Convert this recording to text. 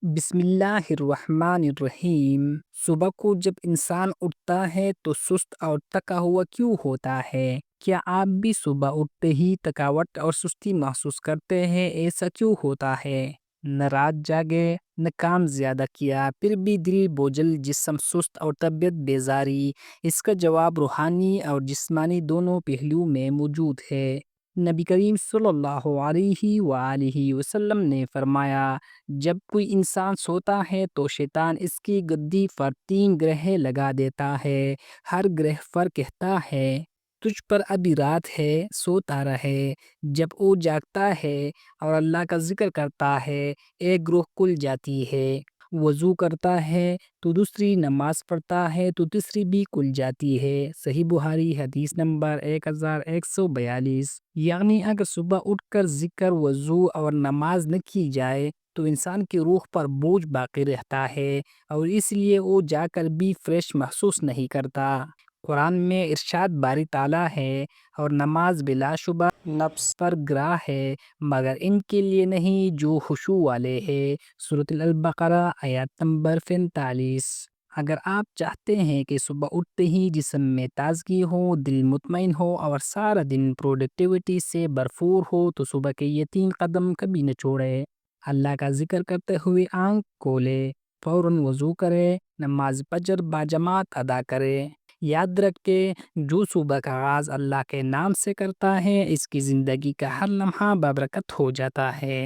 بسم اللہ الرحمن الرحیم۔ صبح کو جب انسان اٹھتا ہے تو سست اور تھکا ہوا کیوں ہوتا ہے؟ کیا آپ بھی صبح اٹھتے ہی تھکاوٹ اور سستی محسوس کرتے ہیں؟ ایسا کیوں ہوتا ہے؟ نہ رات جاگے، نہ کام زیادہ کیا، پھر بھی دل بوجھل، جسم سست اور طبیعت بیزاری۔ اس کا جواب روحانی اور جسمانی دونوں پہلوؤں میں موجود ہے۔ نبی کریم صلی اللہ علیہ وآلہ وسلم نے فرمایا، جب کوئی انسان سوتا ہے تو شیطان اس کی گدی پر 3 گرہ لگا دیتا ہے۔ ہر گرہ پر کہتا ہے، تجھ پر ابھی رات ہے، سوتا رہے۔ جب وہ جاگتا ہے اور اللہ کا ذکر کرتا ہے، ایک گروہ کھل جاتی ہے۔ وضو کرتا ہے تو دوسری، نماز پڑھتا ہے تو تیسری بھی کھل جاتی ہے۔ صحیح بخاری حدیث نمبر 1142۔ یعنی اگر صبح اٹھ کر ذکر، وضو اور نماز نہ کی جائے تو انسان کی روح پر بوجھ باقی رہتا ہے اور اس لیے وہ جا کر بھی فریش محسوس نہیں کرتا۔ قرآن میں ارشاد باری تعالیٰ ہے، اور نماز بلا شبہ نفس پر گراں ہے، مگر ان کے لیے نہیں جو خشوع والے ہیں۔ سورۃ البقرہ آیت نمبر 45۔ اگر آپ چاہتے ہیں کہ صبح اٹھتے ہی جسم میں تازگی ہو، دل مطمئن ہو اور سارا دن پروڈکٹیوٹی سے بھرپور ہو تو صبح کے یہ 3 قدم کبھی نہ چھوڑیں۔ اللہ کا ذکر کرتے ہوئے آنکھ کھولے، فوراً وضو کرے، نماز فجر باجماعت ادا کرے۔ یاد رکھے، جو صبح کا آغاز اللہ کے نام سے کرتا ہے، اس کی زندگی کا ہر لمحہ بابرکت ہو جاتا ہے۔